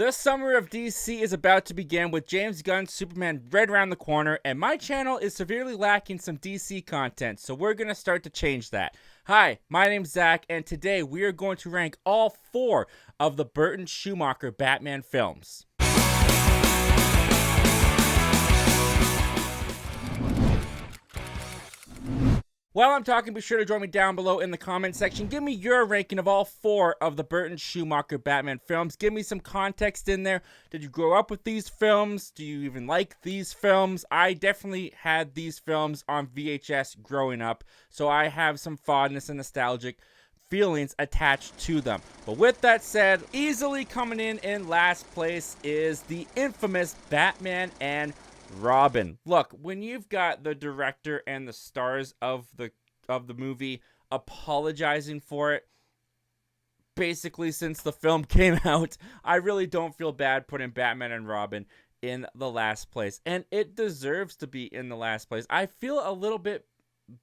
The summer of DC is about to begin with James Gunn's Superman right around the corner, and my channel is severely lacking some DC content, so we're going to start to change that. Hi, my name's Zach, and today we are going to rank all 4 of the Burton Schumacher Batman films. While I'm talking, be sure to join me down below in the comment section. Give me your ranking of all 4 of the Burton Schumacher Batman films. Give me some context in there. Did you grow up with these films? Do you even like these films? I definitely had these films on VHS growing up, so I have some fondness and nostalgic feelings attached to them. But with that said, easily coming in last place is the infamous Batman and Robin. Look, when you've got the director and the stars of the movie apologizing for it basically since the film came out, I really don't feel bad putting Batman and Robin in the last place. And it deserves to be in the last place. I feel a little bit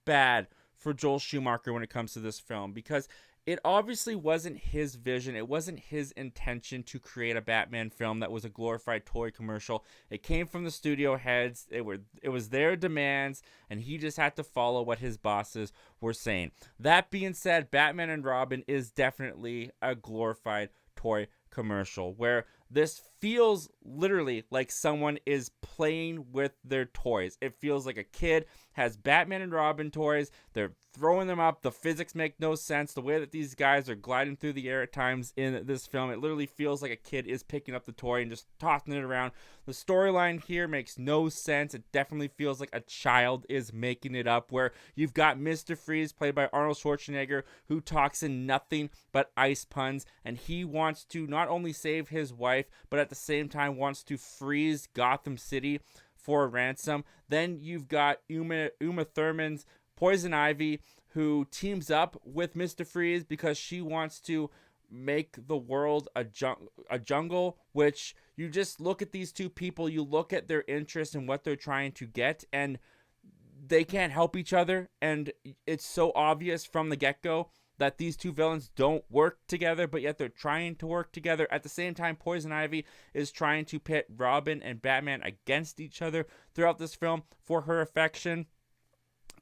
bad for Joel Schumacher when it comes to this film, because it obviously wasn't his vision. It wasn't his intention to create a Batman film that was a glorified toy commercial. It came from the studio heads. It was their demands, and he just had to follow what his bosses were saying. That being said, Batman and Robin is definitely a glorified toy commercial, where this feels literally like someone is playing with their toys. It feels like a kid has Batman and Robin toys. They're throwing them up. The physics make no sense. The way that these guys are gliding through the air at times in this film, it literally feels like a kid is picking up the toy and just tossing it around. The storyline here makes no sense. It definitely feels like a child is making it up, where you've got Mr. Freeze, played by Arnold Schwarzenegger, who talks in nothing but ice puns, and he wants to not only save his wife, but at the same time wants to freeze Gotham City for a ransom. Then you've got Uma Thurman's Poison Ivy, who teams up with Mr. Freeze because she wants to make the world a jungle, which you just look at these two people, you look at their interests and what they're trying to get, and they can't help each other. And it's so obvious from the get-go that these two villains don't work together, but yet they're trying to work together. At the same time, Poison Ivy is trying to pit Robin and Batman against each other throughout this film for her affection,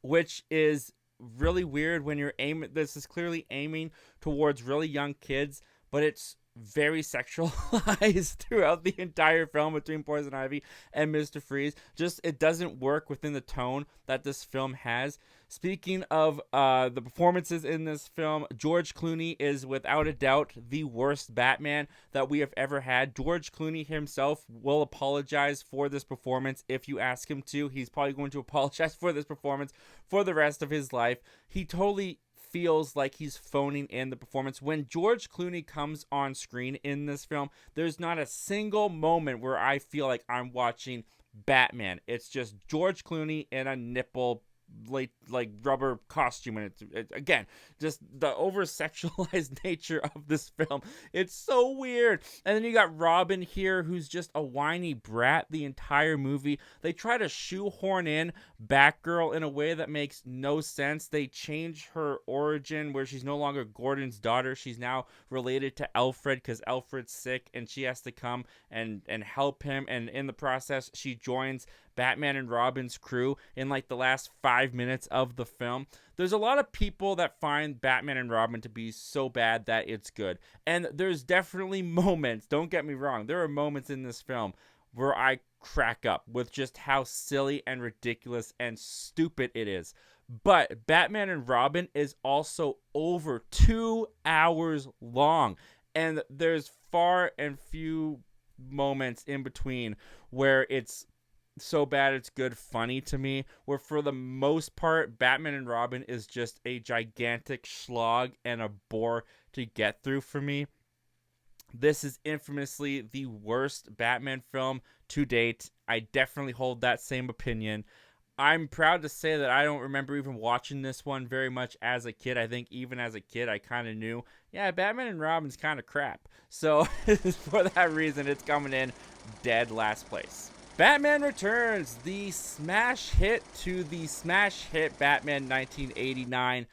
which is really weird when you're aiming. This is clearly aiming towards really young kids, but it's very sexualized throughout the entire film between Poison Ivy and Mr. Freeze. Just, it doesn't work within the tone that this film has. Speaking of the performances in this film, George Clooney is without a doubt the worst Batman that we have ever had. George Clooney himself will apologize for this performance if you ask him to. He's probably going to apologize for this performance for the rest of his life. He totally feels like he's phoning in the performance. When George Clooney comes on screen in this film, there's not a single moment where I feel like I'm watching Batman. It's just George Clooney in a nipple like rubber costume, and it's again just the over sexualized nature of this film. It's so weird. And then you got Robin here, who's just a whiny brat the entire movie. They try to shoehorn in Batgirl in a way that makes no sense. They change her origin where she's no longer Gordon's daughter. She's now related to Alfred because Alfred's sick and she has to come and help him, and in the process she joins Batman and Robin's crew in like the last 5 minutes of the film. There's a lot of people that find Batman and Robin to be so bad that it's good. And there's definitely moments, don't get me wrong, there are moments in this film where I crack up with just how silly and ridiculous and stupid it is. But Batman and Robin is also over 2 hours long. And there's far and few moments in between where it's so bad it's good funny to me, where for the most part Batman and Robin is just a gigantic slog and a bore to get through for me. This is infamously the worst Batman film to date. I definitely hold that same opinion. I'm proud to say that I don't remember even watching this one very much as a kid. I think even as a kid I kind of knew, yeah, Batman and Robin's kind of crap. So for that reason, it's coming in dead last place. Batman Returns, the smash hit to the smash hit Batman 1989.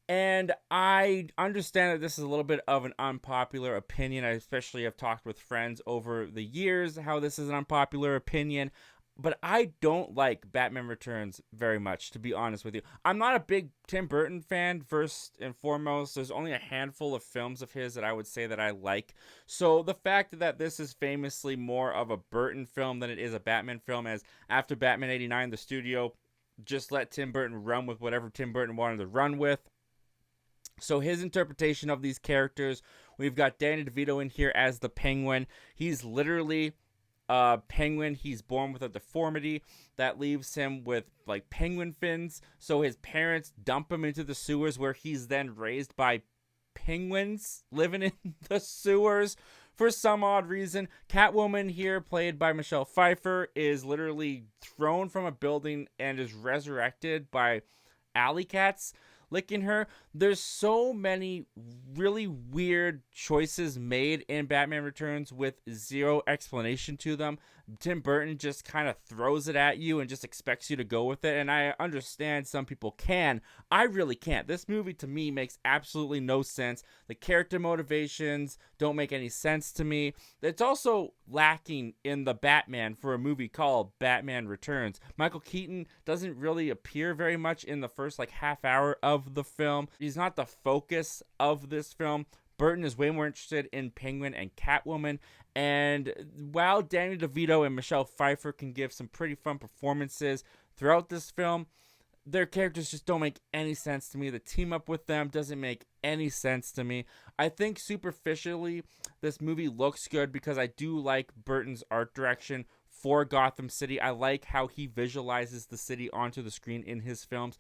And I understand that this is a little bit of an unpopular opinion. I especially have talked with friends over the years how this is an unpopular opinion. But I don't like Batman Returns very much, to be honest with you. I'm not a big Tim Burton fan, first and foremost. There's only a handful of films of his that I would say that I like. So the fact that this is famously more of a Burton film than it is a Batman film, as after Batman 89, the studio just let Tim Burton run with whatever Tim Burton wanted to run with. So his interpretation of these characters, we've got Danny DeVito in here as the Penguin. He's literally Penguin. He's born with a deformity that leaves him with like penguin fins. So his parents dump him into the sewers, where he's then raised by penguins living in the sewers for some odd reason. Catwoman here, played by Michelle Pfeiffer, is literally thrown from a building and is resurrected by alley cats licking her. There's so many really weird choices made in Batman Returns with zero explanation to them. Tim Burton just kind of throws it at you and just expects you to go with it. And I understand some people can. I really can't. This movie to me makes absolutely no sense. The character motivations don't make any sense to me. It's also lacking in the Batman for a movie called Batman Returns. Michael Keaton doesn't really appear very much in the first like half hour of the film. He's not the focus of this film. Burton is way more interested in Penguin and Catwoman. And while Danny DeVito and Michelle Pfeiffer can give some pretty fun performances throughout this film, their characters just don't make any sense to me. The team up with them doesn't make any sense to me. I think superficially this movie looks good because I do like Burton's art direction for Gotham City. I like how he visualizes the city onto the screen in his films.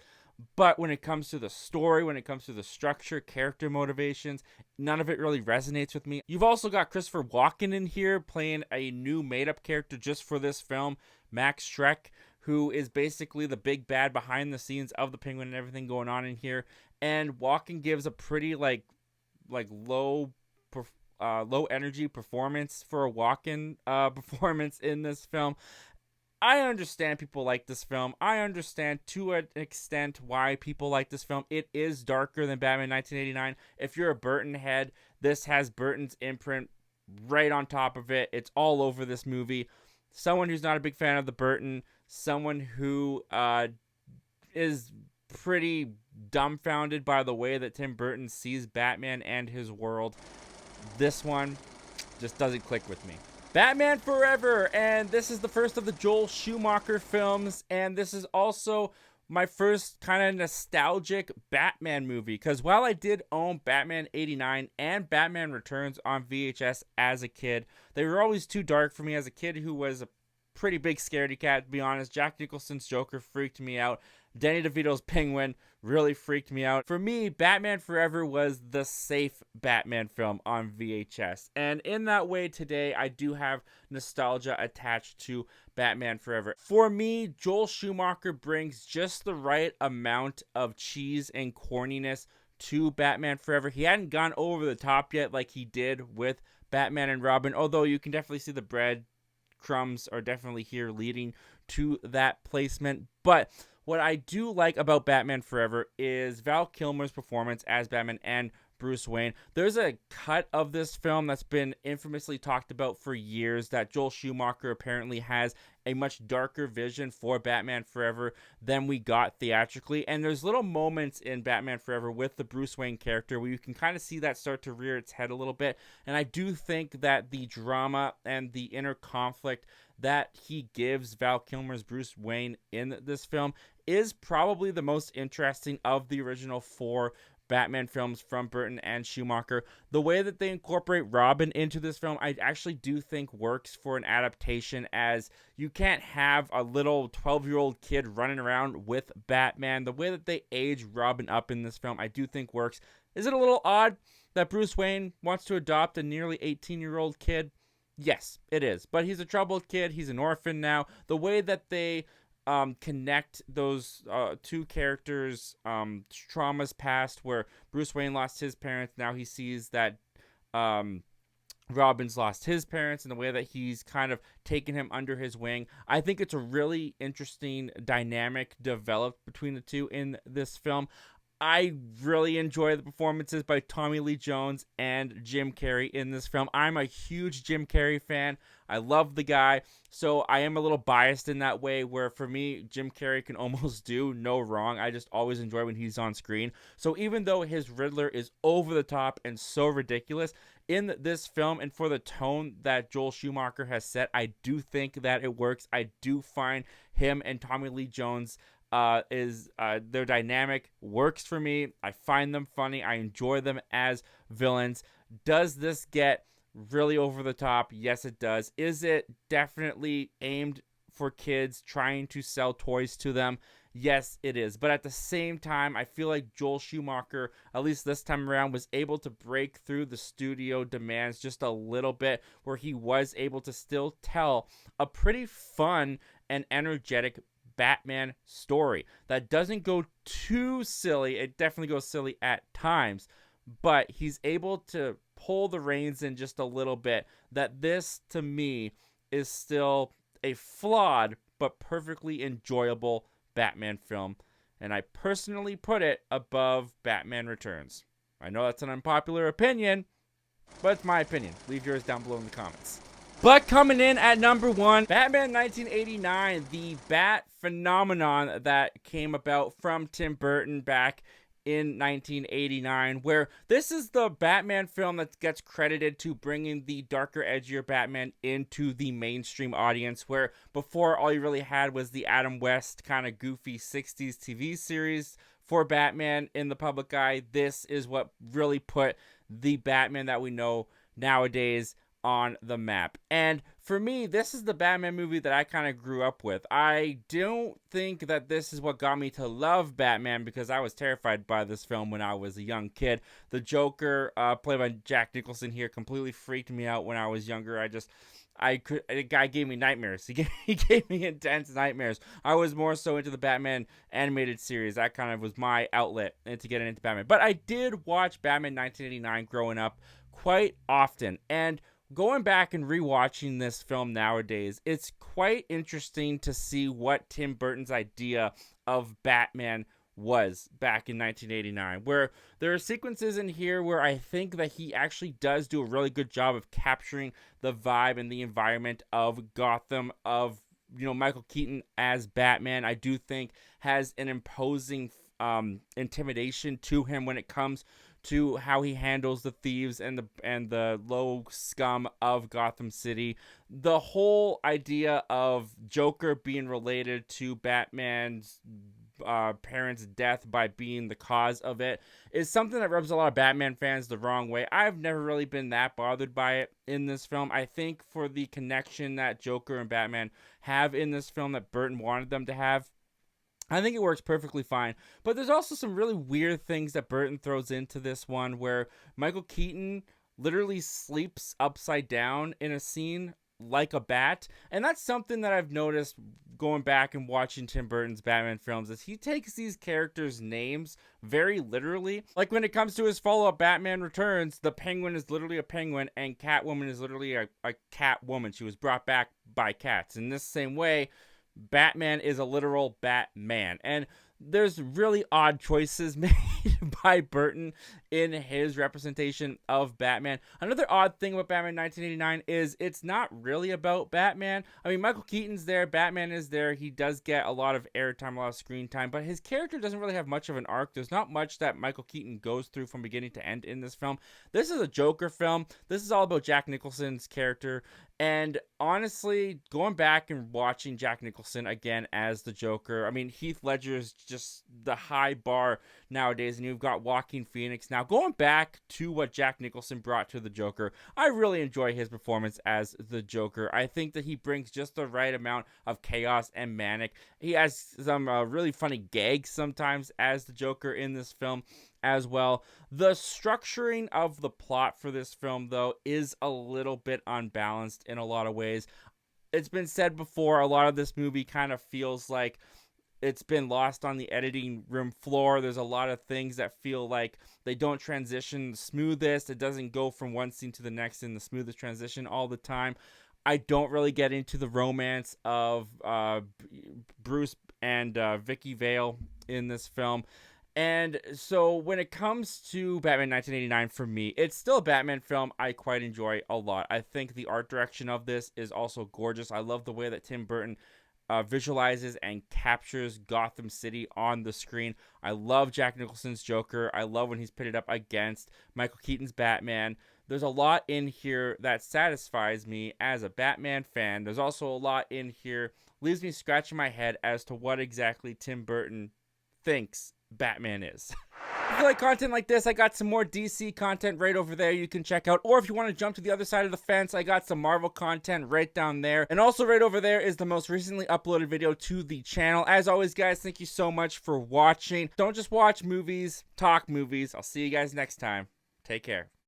But when it comes to the story, when it comes to the structure, character motivations, none of it really resonates with me. You've also got Christopher Walken in here playing a new made-up character just for this film, Max Schreck, who is basically the big bad behind the scenes of the Penguin and everything going on in here. And Walken gives a pretty like low energy performance for a Walken performance in this film. I understand people like this film. I understand to an extent why people like this film. It is darker than Batman 1989. If you're a Burton head, this has Burton's imprint right on top of it. It's all over this movie. Someone who's not a big fan of the Burton, someone who is pretty dumbfounded by the way that Tim Burton sees Batman and his world, this one just doesn't click with me. Batman Forever, and this is the first of the Joel Schumacher films, and this is also my first kind of nostalgic Batman movie, because while I did own Batman 89 and Batman Returns on VHS as a kid, they were always too dark for me. As a kid who was a pretty big scaredy cat, to be honest, Jack Nicholson's Joker freaked me out. Danny DeVito's Penguin really freaked me out. For me, Batman Forever was the safe Batman film on VHS. And in that way, today, I do have nostalgia attached to Batman Forever. For me, Joel Schumacher brings just the right amount of cheese and corniness to Batman Forever. He hadn't gone over the top yet like he did with Batman and Robin, although you can definitely see the bread crumbs are definitely here leading to that placement. But what I do like about Batman Forever is Val Kilmer's performance as Batman and Bruce Wayne. There's a cut of this film that's been infamously talked about for years that Joel Schumacher apparently has a much darker vision for Batman Forever than we got theatrically. And there's little moments in Batman Forever with the Bruce Wayne character where you can kind of see that start to rear its head a little bit. And I do think that the drama and the inner conflict that he gives Val Kilmer's Bruce Wayne in this film is probably the most interesting of the original four Batman films from Burton and Schumacher. The way that they incorporate Robin into this film, I actually do think works for an adaptation, as you can't have a little 12-year-old kid running around with Batman. The way that they age Robin up in this film, I do think works. Is it a little odd that Bruce Wayne wants to adopt a nearly 18-year-old kid? Yes, it is. But he's a troubled kid. He's an orphan now. The way that they connect those two characters' traumas past, where Bruce Wayne lost his parents, now he sees that Robin's lost his parents, and the way that he's kind of taken him under his wing. I think it's a really interesting dynamic developed between the two in this film. I really enjoy the performances by Tommy Lee Jones and Jim Carrey in this film. I'm a huge Jim Carrey fan. I love the guy, so I am a little biased in that way where for me, Jim Carrey can almost do no wrong. I just always enjoy when he's on screen. So even though his Riddler is over the top and so ridiculous, in this film and for the tone that Joel Schumacher has set, I do think that it works. I do find him and Tommy Lee Jones their dynamic works for me. I find them funny. I enjoy them as villains. Does this get really over the top? Yes, it does. Is it definitely aimed for kids trying to sell toys to them? Yes, it is. But at the same time, I feel like Joel Schumacher, at least this time around, was able to break through the studio demands just a little bit, where he was able to still tell a pretty fun and energetic Batman story that doesn't go too silly. It definitely goes silly at times, but he's able to pull the reins in just a little bit. That this, to me, is still a flawed but perfectly enjoyable Batman film, and I personally put it above Batman Returns. I know that's an unpopular opinion, but it's my opinion. Leave yours down below in the comments. But coming in at number 1, Batman 1989, the Bat phenomenon that came about from Tim Burton back in 1989, where this is the Batman film that gets credited to bringing the darker, edgier Batman into the mainstream audience, where before all you really had was the Adam West kind of goofy 60s TV series for Batman in the public eye. This is what really put the Batman that we know nowadays on the map. And for me, this is the Batman movie that I kind of grew up with. I don't think that this is what got me to love Batman, because I was terrified by this film when I was a young kid. The Joker, played by Jack Nicholson here, completely freaked me out when I was younger. The guy gave me nightmares. He gave me intense nightmares. I was more so into the Batman animated series. That kind of was my outlet into getting into Batman. But I did watch Batman 1989 growing up quite often, and going back and rewatching this film nowadays, it's quite interesting to see what Tim Burton's idea of Batman was back in 1989, where there are sequences in here where I think that he actually does do a really good job of capturing the vibe and the environment of Gotham, of, Michael Keaton as Batman. I do think has an imposing intimidation to him when it comes to how he handles the thieves and the low scum of Gotham City. The whole idea of Joker being related to Batman's parents' death by being the cause of it is something that rubs a lot of Batman fans the wrong way. I've never really been that bothered by it in this film. I think for the connection that Joker and Batman have in this film that Burton wanted them to have, I think it works perfectly fine. But there's also some really weird things that Burton throws into this one, where Michael Keaton literally sleeps upside down in a scene like a bat. And that's something that I've noticed going back and watching Tim Burton's Batman films, is he takes these characters' names very literally. Like when it comes to his follow-up Batman Returns, the Penguin is literally a penguin and Catwoman is literally a cat woman. She was brought back by cats. In this same way, Batman is a literal Batman. And there's really odd choices made by Burton in his representation of Batman. Another odd thing about Batman 1989 is it's not really about Batman. I mean, Michael Keaton's there, Batman is there, he does get a lot of airtime, a lot of screen time, but his character doesn't really have much of an arc. There's not much that Michael Keaton goes through from beginning to end in this film. This is a Joker film. This is all about Jack Nicholson's character. And honestly, going back and watching Jack Nicholson again as the Joker, I mean, Heath Ledger is just the high bar nowadays, and you've got Joaquin Phoenix. Now, going back to what Jack Nicholson brought to the Joker, I really enjoy his performance as the Joker. I think that he brings just the right amount of chaos and manic. He has some really funny gags sometimes as the Joker in this film as well. The structuring of the plot for this film, though, is a little bit unbalanced in a lot of ways. It's been said before, a lot of this movie kind of feels like it's been lost on the editing room floor. There's a lot of things that feel like they don't transition the smoothest. It doesn't go from one scene to the next in the smoothest transition all the time. I don't really get into the romance of Bruce and Vicky Vale in this film. And so when it comes to Batman 1989, for me, it's still a Batman film I quite enjoy a lot. I think the art direction of this is also gorgeous. I love the way that Tim Burton visualizes and captures Gotham City on the screen. I love Jack Nicholson's Joker. I love when he's pitted up against Michael Keaton's Batman. There's a lot in here that satisfies me as a Batman fan. There's also a lot in here leaves me scratching my head as to what exactly Tim Burton thinks Batman is. If you like content like this, I got some more DC content right over there you can check out. Or if you want to jump to the other side of the fence, I got some Marvel content right down there. And also right over there is the most recently uploaded video to the channel. As always, guys, thank you so much for watching. Don't just watch movies, talk movies. I'll see you guys next time. Take care.